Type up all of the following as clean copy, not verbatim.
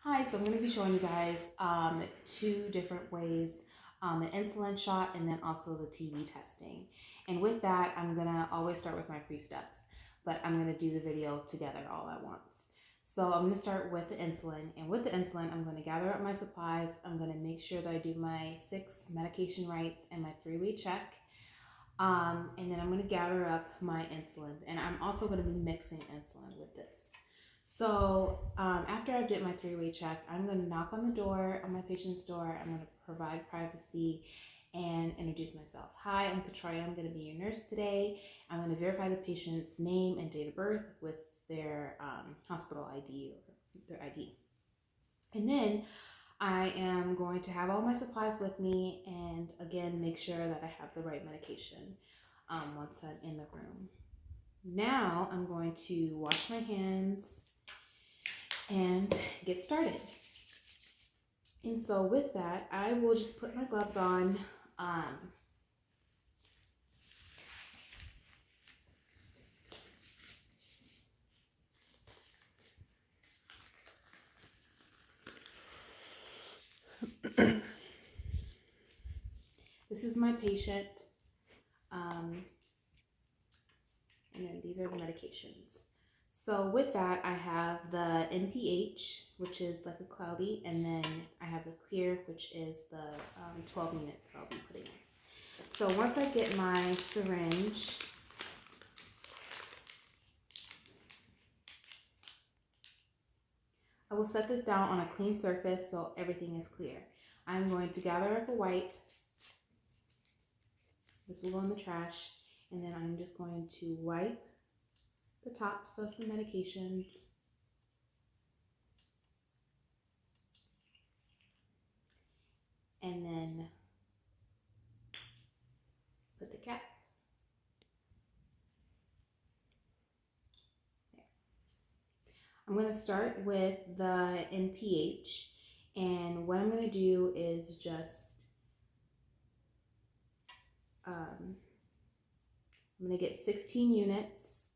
Hi, so I'm going to be showing you guys two different ways, an insulin shot and then also the TB testing. And with that, I'm going to always start with my pre-steps, but I'm going to do the video together all at once. So I'm going to start with the insulin, and with the insulin, I'm going to gather up my supplies. I'm going to make sure that I do my 6 medication writes and my 3-way check. And then I'm going to gather up my insulin, and I'm also going to be mixing insulin with this. So after I did my 3-way check, I'm going to knock on the door, on my patient's door. I'm going to provide privacy and introduce myself. Hi, I'm Katria. I'm going to be your nurse today. I'm going to verify the patient's name and date of birth with their hospital ID or their ID. And then I am going to have all my supplies with me and again make sure that I have the right medication once I'm in the room. Now I'm going to wash my hands and get started. And so with that, I will just put my gloves on. This is my patient. And then these are the medications. So with that, I have the NPH, which is like a cloudy, and then I have the clear, which is the 12 units I'll be putting in. So once I get my syringe, I will set this down on a clean surface so everything is clear. I'm going to gather up a wipe. This will go in the trash, and then I'm just going to wipe the tops of the medications. And then put the cap. There. I'm going to start with the NPH, and what I'm going to do is just I'm going to get 16 units.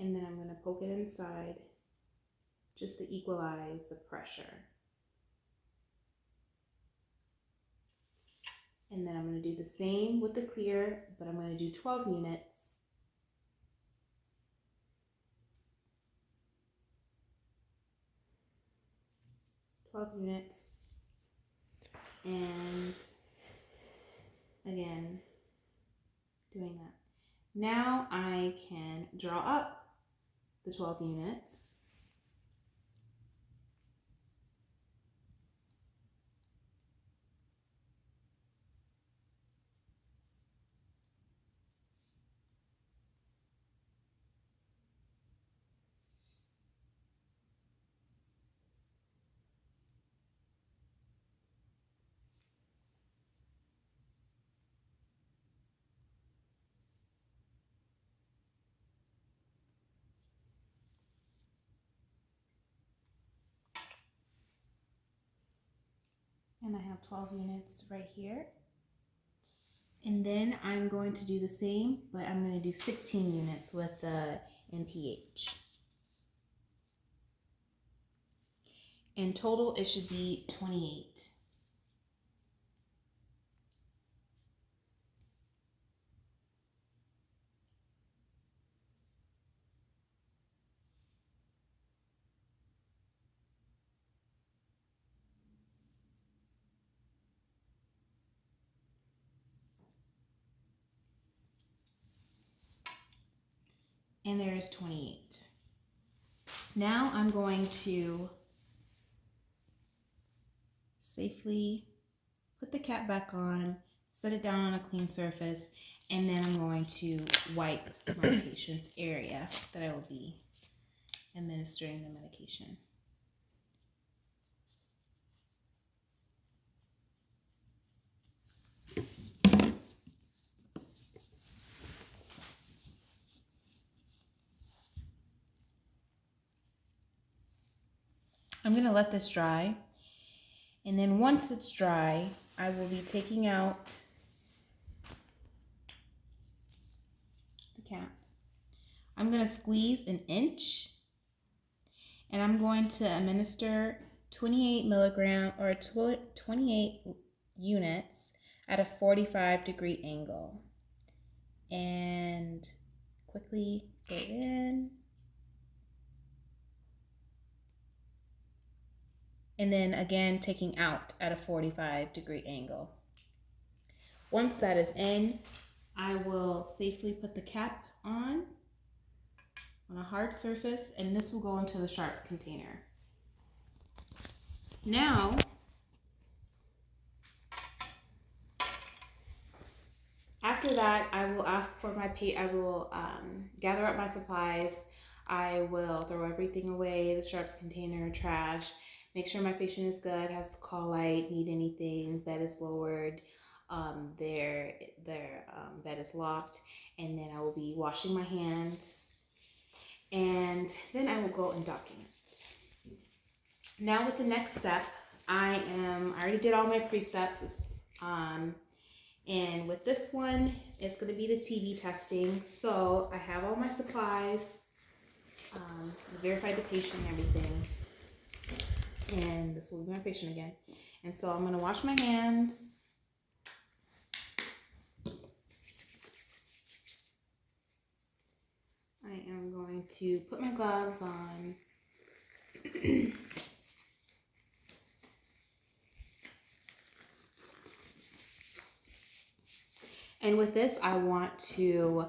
And then I'm going to poke it inside just to equalize the pressure. And then I'm going to do the same with the clear, but I'm going to do 12 units. And again, doing that. Now I can draw up the 12 units. And I have 12 units right here. And then I'm going to do the same, but I'm going to do 16 units with the NPH. In total, it should be 28. And there is 28. Now I'm going to safely put the cap back on, set it down on a clean surface, and then I'm going to wipe my patient's area that I will be administering the medication. I'm going to let this dry, and then once it's dry, I will be taking out the cap. I'm going to squeeze an inch, and I'm going to administer 28 milligram or 28 units at a 45-degree angle. And quickly go in. And then again, taking out at a 45-degree angle. Once that is in, I will safely put the cap on a hard surface, and this will go into the sharps container. Now, after that, I will ask for I will gather up my supplies. I will throw everything away, the sharps container, trash, make sure my patient is good, has the call light, need anything, bed is lowered, their bed is locked, and then I will be washing my hands, and then I will go and document. Now with the next step, I already did all my pre-steps, and with this one, it's going to be the TB testing. So I have all my supplies, verified the patient and everything, and this will be my patient again. And so I'm going to wash my hands. I am going to put my gloves on. And with this, I want to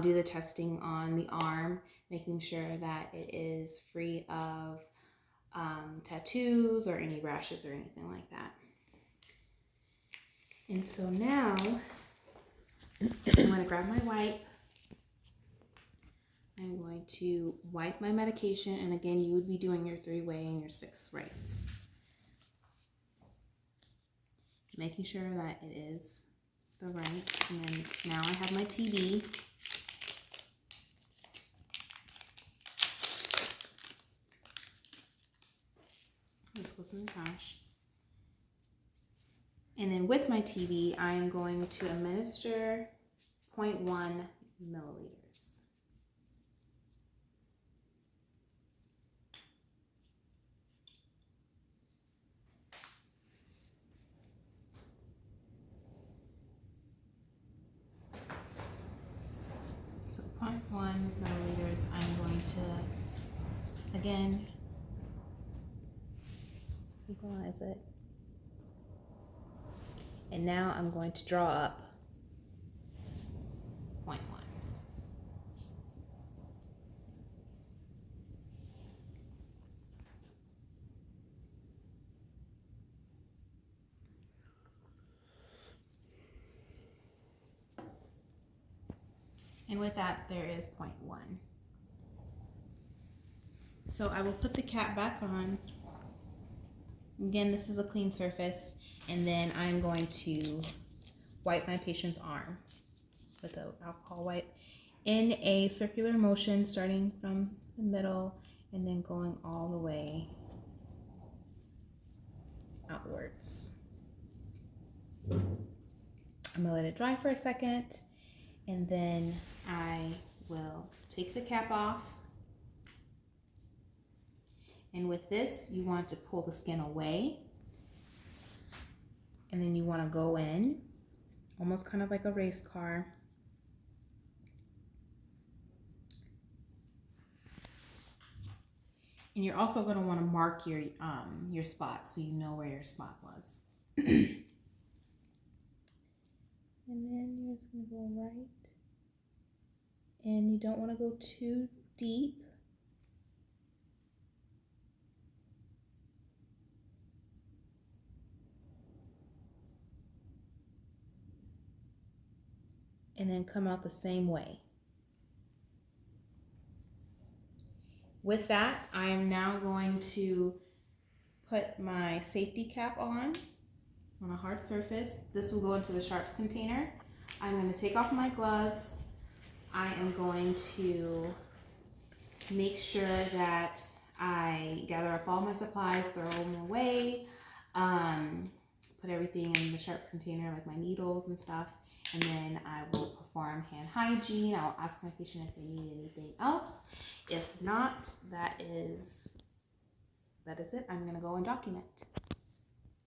do the testing on the arm, making sure that it is free of tattoos or any rashes or anything like that. And so now I'm going to grab my wipe. I'm going to wipe my medication, and again, you would be doing your 3-way and your 6 rights. Making sure that it is the right, and then now I have my TB. This goes in the trash. And then with my TB, I am going to administer 0.1 milliliters. So 0.1 milliliters, I'm going to, again, equalize it. And now I'm going to draw up 0.1. And with that, there is 0.1. So I will put the cap back on. Again, this is a clean surface. And then I'm going to wipe my patient's arm with an alcohol wipe in a circular motion, starting from the middle and then going all the way outwards. I'm gonna let it dry for a second, and then I will take the cap off. And with this, you want to pull the skin away, and then you want to go in, almost kind of like a race car. And you're also going to want to mark your spot so you know where your spot was. And then you're just going to go right. And you don't want to go too deep. And then come out the same way. With that, I am now going to put my safety cap on a hard surface. This will go into the sharps container. I'm going to take off my gloves. I am going to make sure that I gather up all my supplies, throw them away, put everything in the sharps container, like my needles and stuff. and then I will perform hand hygiene. I'll ask my patient if they need anything else. If not, that is it. I'm gonna go and document.